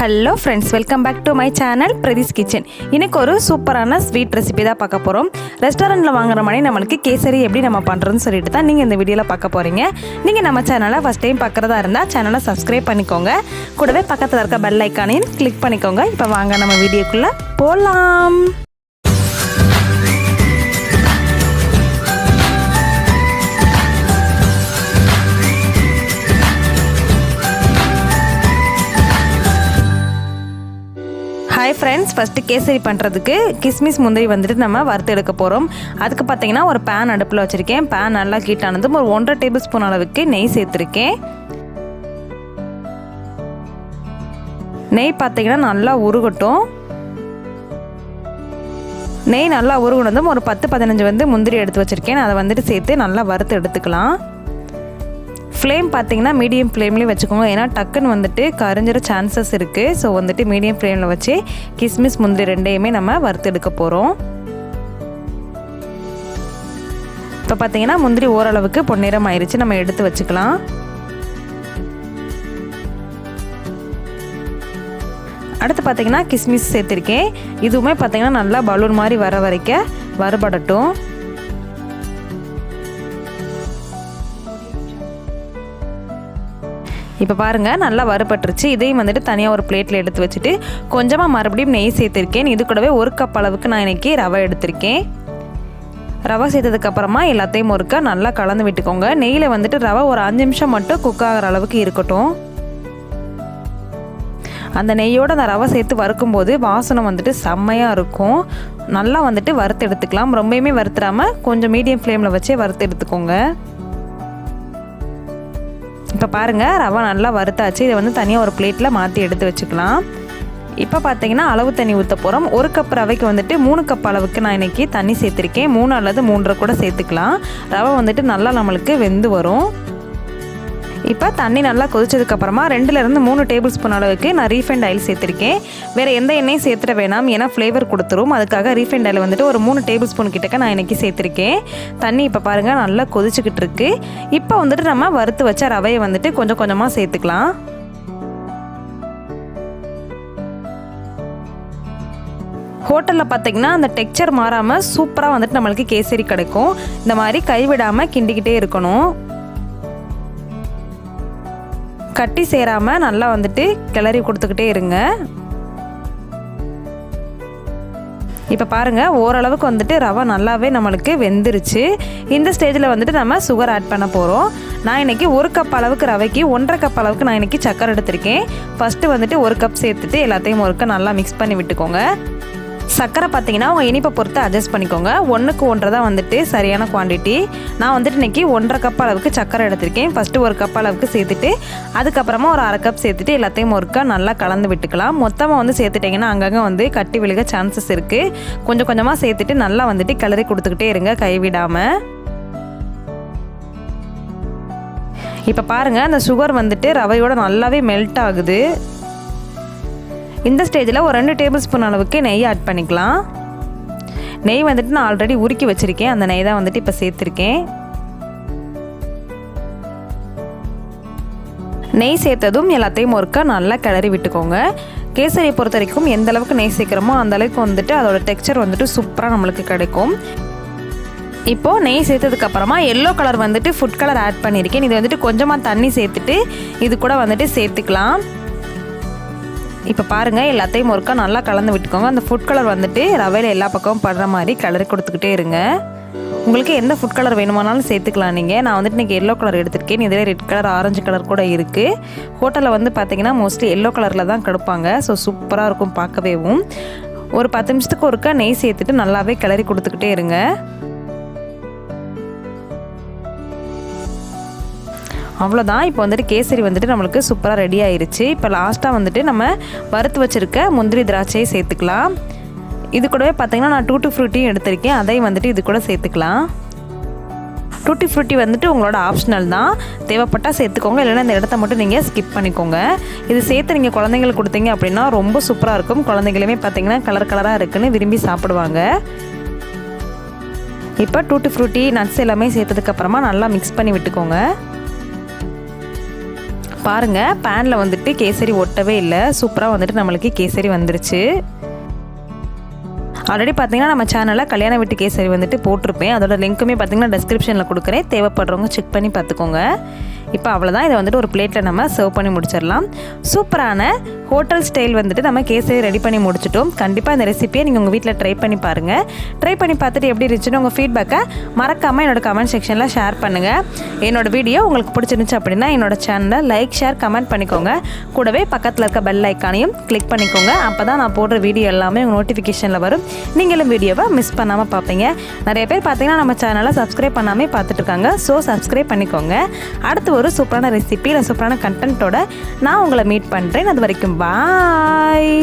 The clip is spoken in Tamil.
Hello friends, welcome back to my channel Pratheesh kitchen. இன்றைக்கி ஒரு சூப்பரான ஸ்வீட் ரெசிபி தான் பார்க்க போகிறோம். ரெஸ்டாரண்ட்டில் வாங்குற மாதிரி நம்மளுக்கு கேசரி எப்படி நம்ம பண்ணுறோன்னு சொல்லிட்டு தான் நீங்கள் இந்த வீடியோவில் பார்க்க போகிறீங்க. நீங்கள் நம்ம சேனலை ஃபஸ்ட் டைம் பார்க்குறதா இருந்தால் சேனலை சப்ஸ்கிரைப் பண்ணிக்கோங்க. கூடவே பக்கத்தில் இருக்க பெல் ஐக்கானையும் கிளிக் பண்ணிக்கோங்க. இப்போ வாங்க நம்ம வீடியோக்குள்ளே போகலாம். ஹாய் ஃப்ரெண்ட்ஸ், ஃபஸ்ட்டு கேசரி பண்ணுறதுக்கு கிஸ்மிஸ் முந்திரி வந்துட்டு நம்ம வறுத்து எடுக்க போகிறோம். அதுக்கு பார்த்தீங்கன்னா ஒரு பேன் அடுப்பில் வச்சுருக்கேன். பேன் நல்லா ஹீட் ஆனதும் ஒரு 1.5 டேபிள் ஸ்பூன் அளவுக்கு நெய் சேர்த்துருக்கேன். நெய் பார்த்தீங்கன்னா நல்லா உருகட்டும். நெய் நல்லா உருகுனதும் ஒரு 10-15 முந்திரி எடுத்து வச்சுருக்கேன். அதை வந்துட்டு சேர்த்து நல்லா வறுத்து எடுத்துக்கலாம். ஃப்ளேம் பார்த்தீங்கன்னா மீடியம் ஃப்ளேம்லேயும் வச்சுக்கோங்க, ஏன்னா டக்குன்னு வந்துட்டு கரிஞ்சிற சான்சஸ் இருக்குது. ஸோ வந்துட்டு மீடியம் ஃப்ளேமில் வச்சு கிஸ்மிஸ் முந்திரி ரெண்டையுமே நம்ம வறுத்து எடுக்க போகிறோம். இப்போ பார்த்தீங்கன்னா முந்திரி ஓரளவுக்கு பொன்னிறம் ஆயிடுச்சு, நம்ம எடுத்து வச்சுக்கலாம். அடுத்து பார்த்தீங்கன்னா கிஸ்மிஸ் சேர்த்துருக்கேன். இதுவுமே பார்த்தீங்கன்னா நல்லா பலூன் மாதிரி வர வரைக்கும் வறுபடட்டும். இப்போ பாருங்கள், நல்லா வறுபட்டுருச்சு. இதையும் வந்துட்டு தனியாக ஒரு பிளேட்டில் எடுத்து வச்சுட்டு கொஞ்சமாக மறுபடியும் நெய் சேர்த்துருக்கேன். இது கூடவே 1 கப் அளவுக்கு நான் இன்றைக்கி ரவை எடுத்திருக்கேன். ரவை சேர்த்ததுக்கப்புறமா எல்லாத்தையும் ஒருக்கா நல்லா கலந்து விட்டுக்கோங்க. நெய்யில் வந்துட்டு ரவை ஒரு 5 நிமிஷம் மட்டும் குக் ஆகிற அளவுக்கு இருக்கட்டும். அந்த நெய்யோடு அந்த ரவை சேர்த்து வறுக்கும்போது வாசனை வந்துட்டு செம்மையாக இருக்கும். நல்லா வந்துட்டு வறுத்து எடுத்துக்கலாம். ரொம்பவுமே வறுத்துடாமல் கொஞ்சம் மீடியம் ஃப்ளேமில் வச்சே வறுத்து எடுத்துக்கோங்க. இப்போ பாருங்கள், ரவை நல்லா வறுத்தாச்சு. இதை வந்து தனியாக ஒரு பிளேட்டில் மாற்றி எடுத்து வச்சுக்கலாம். இப்போ பார்த்தீங்கன்னா அளவு தண்ணி ஊற்ற போகிறோம். 1 கப் ரவைக்கு வந்துட்டு 3 கப் அளவுக்கு நான் இன்றைக்கி தண்ணி சேர்த்துருக்கேன். 3 அல்லது 3.5 கூட சேர்த்துக்கலாம். ரவை வந்துட்டு நல்லா நம்மளுக்கு வெந்து வரும். இப்போ தண்ணி நல்லா கொதிச்சதுக்கப்புறமா 2-3 டேபிள் ஸ்பூன் அளவுக்கு நான் ரீஃபைண்ட் ஆயில் சேர்த்துருக்கேன். வேறு எந்த எண்ணெயும் சேர்த்துட வேணாம், ஏன்னா ஃப்ளேவர் கொடுத்துரும். அதுக்காக ரீஃபைண்ட் ஆயில் வந்துட்டு ஒரு 3 டேபிள் ஸ்பூன் கிட்டக்க நான் இன்றைக்கி சேர்த்துருக்கேன். தண்ணி இப்போ பாருங்கள் நல்லா கொதிச்சுக்கிட்டு இருக்கு. இப்போ வந்துட்டு நம்ம வறுத்து வச்ச ரவையை வந்துட்டு கொஞ்சம் கொஞ்சமாக சேர்த்துக்கலாம். ஹோட்டலில் பார்த்திங்கன்னா அந்த டெக்ஸ்சர் மாறாமல் சூப்பராக வந்துட்டு நம்மளுக்கு கேசரி கிடைக்கும். இந்த மாதிரி கைவிடாமல் கிண்டிக்கிட்டே இருக்கணும். கட்டி சேராமல் நல்லா வந்துட்டு கிளறி கொடுத்துக்கிட்டே இருங்க. இப்போ பாருங்கள், ஓரளவுக்கு வந்துட்டு ரவை நல்லாவே நம்மளுக்கு வெந்துருச்சு. இந்த ஸ்டேஜில் வந்துட்டு நம்ம சுகர் ஆட் பண்ண போகிறோம். நான் இன்றைக்கி 1 கப் அளவுக்கு ரவைக்கு 1.5 கப் அளவுக்கு நான் இன்றைக்கி சக்கரை எடுத்திருக்கேன். ஃபஸ்ட்டு வந்துட்டு 1 கப் சேர்த்துட்டு எல்லாத்தையும் ஒருக்க நல்லா மிக்ஸ் பண்ணி விட்டுக்கோங்க. சர்க்கரை பார்த்தீங்கன்னா உங்கள் இனிப்பை பொறுத்து அட்ஜஸ்ட் பண்ணிக்கோங்க. 1க்கு 1 தான் வந்துட்டு சரியான குவான்டிட்டி. நான் வந்துட்டு இன்றைக்கி 1.5 கப் அளவுக்கு சர்க்கரை எடுத்திருக்கேன். ஃபஸ்ட்டு 1 கப் அளவுக்கு சேர்த்துட்டு அதுக்கப்புறமா ஒரு 1/2 கப் சேர்த்துட்டு எல்லாத்தையும் ஒருக்கா நல்லா கலந்து விட்டுக்கலாம். மொத்தமாக வந்து சேர்த்துட்டிங்கன்னா அங்கங்கே வந்து கட்டி விழுக சான்சஸ் இருக்குது. கொஞ்சம் கொஞ்சமாக சேர்த்துட்டு நல்லா வந்துட்டு கிளறி கொடுத்துக்கிட்டே இருங்க, கைவிடாமல். இப்போ பாருங்கள், அந்த சுகர் வந்துட்டு ரவையோட நல்லாவே மெல்ட் ஆகுது. இந்த ஸ்டேஜில் ஒரு 2 டேபிள் ஸ்பூன் அளவுக்கு நெய் ஆட் பண்ணிக்கலாம். நெய் வந்துட்டு நான் ஆல்ரெடி உருக்கி வச்சுருக்கேன். அந்த நெய் தான் வந்துட்டு இப்போ சேர்த்துருக்கேன். நெய் சேர்த்ததும் எல்லாத்தையும் ஒருக்கா நல்லா கிளறி விட்டுக்கோங்க. கேசரியை பொறுத்த வரைக்கும் எந்த அளவுக்கு நெய் சேர்க்குறோமோ அந்த அளவுக்கு வந்துட்டு அதோட டெக்ஸ்சர் வந்துட்டு சூப்பராக நம்மளுக்கு கிடைக்கும். இப்போது நெய் சேர்த்ததுக்கப்புறமா எல்லோ கலர் வந்துட்டு ஃபுட் கலர் ஆட் பண்ணியிருக்கேன். இது வந்துட்டு கொஞ்சமாக தண்ணி சேர்த்துட்டு இது கூட வந்துட்டு சேர்த்துக்கலாம். இப்போ பாருங்கள், எல்லாத்தையும் ஒருக்கா நல்லா கலந்து விட்டுக்கோங்க. அந்த ஃபுட் கலர் வந்துட்டு ரவையில் எல்லா பக்கமும் படுற மாதிரி கிளறி கொடுத்துக்கிட்டே இருங்க. உங்களுக்கு எந்த ஃபுட் கலர் வேணுமானாலும் சேர்த்துக்கலாம் நீங்கள். நான் வந்துட்டு இன்றைக்கி எல்லோ கலர் எடுத்திருக்கேன். இதில் ரெட் கலர், ஆரஞ்சு கலர் கூட இருக்குது. ஹோட்டலில் வந்து பார்த்திங்கன்னா மோஸ்ட்லி எல்லோ கலரில் தான் கொடுப்பாங்க. ஸோ சூப்பராக இருக்கும் பார்க்கவேவும். ஒரு 10 நிமிஷத்துக்கு ஒருக்கா நெய் சேர்த்துட்டு நல்லாவே கிளறி கொடுத்துக்கிட்டே இருங்க. அவ்வளோதான். இப்போ வந்துட்டு கேசரி வந்துட்டு நம்மளுக்கு சூப்பராக ரெடி ஆயிடுச்சு. இப்போ லாஸ்ட்டாக வந்துட்டு நம்ம வறுத்து வச்சுருக்க முந்திரி திராட்சையை சேர்த்துக்கலாம். இது கூடவே பார்த்திங்கன்னா நான் டூட்டி ஃப்ரூட்டியும் எடுத்திருக்கேன். அதையும் வந்துட்டு இது கூட சேர்த்துக்கலாம். டூட்டி ஃப்ரூட்டி வந்துட்டு உங்களோட ஆப்ஷனல் தான், தேவைப்பட்டால் சேர்த்துக்கோங்க, இல்லைன்னா இந்த இடத்த மட்டும் நீங்கள் ஸ்கிப் பண்ணிக்கோங்க. இது சேர்த்து நீங்கள் குழந்தைங்களுக்கு கொடுத்தீங்க அப்படின்னா ரொம்ப சூப்பராக இருக்கும். குழந்தைங்களுமே பார்த்திங்கன்னா கலர் கலராக இருக்குன்னு விரும்பி சாப்பிடுவாங்க. இப்போ டூட்டி ஃப்ரூட்டி நட்ஸ் எல்லாமே சேர்த்ததுக்கப்புறமா நல்லா மிக்ஸ் பண்ணி விட்டுக்கோங்க. பாருங்கள் பேனில் வந்துட்டு கேசரி ஒட்டவே இல்லை, சூப்பராக வந்துட்டு நம்மளுக்கு கேசரி வந்துருச்சு. ஆல்ரெடி பார்த்தீங்கன்னா நம்ம சேனலில் கல்யாண வீட்டு கேசரி வந்துட்டு போட்டிருப்பேன், அதோட லிங்க்குமே பார்த்தீங்கன்னா டிஸ்கிரிப்ஷனில் கொடுக்குறேன், தேவைப்படுறவங்க செக் பண்ணி பார்த்துக்கோங்க. இப்போ அவ்வளோதான், இதை வந்துட்டு ஒரு பிளேட்டில் நம்ம சர்வ் பண்ணி முடிச்சிடலாம். சூப்பரான ஹோட்டல் ஸ்டைல் வந்துட்டு நம்ம கேசரி ரெடி பண்ணி முடிச்சிட்டோம். கண்டிப்பாக இந்த ரெசிபியை நீங்கள் உங்கள் வீட்டில் ட்ரை பண்ணி பாருங்கள். ட்ரை பண்ணி பார்த்துட்டு எப்படி இருந்துச்சுன்னு உங்கள் ஃபீட்பேக்கை மறக்காமல் என்னோட கமெண்ட் செக்ஷனில் ஷேர் பண்ணுங்கள். என்னோடய வீடியோ உங்களுக்கு பிடிச்சிருந்துச்சு அப்படின்னா என்னோடய சேனலை லைக், ஷேர், கமெண்ட் பண்ணிக்கோங்க. கூடவே பக்கத்தில் இருக்க பெல் ஐக்கானையும் கிளிக் பண்ணிக்கோங்க. அப்போ தான் நான் போடுற வீடியோ எல்லாமே உங்கள் நோட்டிஃபிகேஷனில் வரும், நீங்களும் வீடியோவை மிஸ் பண்ணாமல் பார்ப்பீங்க. நிறைய பேர் பார்த்தீங்கன்னா நம்ம சேனலை சப்ஸ்கிரைப் பண்ணாமல் பார்த்துட்ருக்காங்க, ஸோ சப்ஸ்கிரைப் பண்ணிக்கோங்க. அடுத்து ஒரு சூப்பரான ரெசிபி இல்லை சூப்பரான கண்டென்ட்டோட நான் உங்களை மீட் பண்ணுறேன். அது வரைக்கும் பாய்.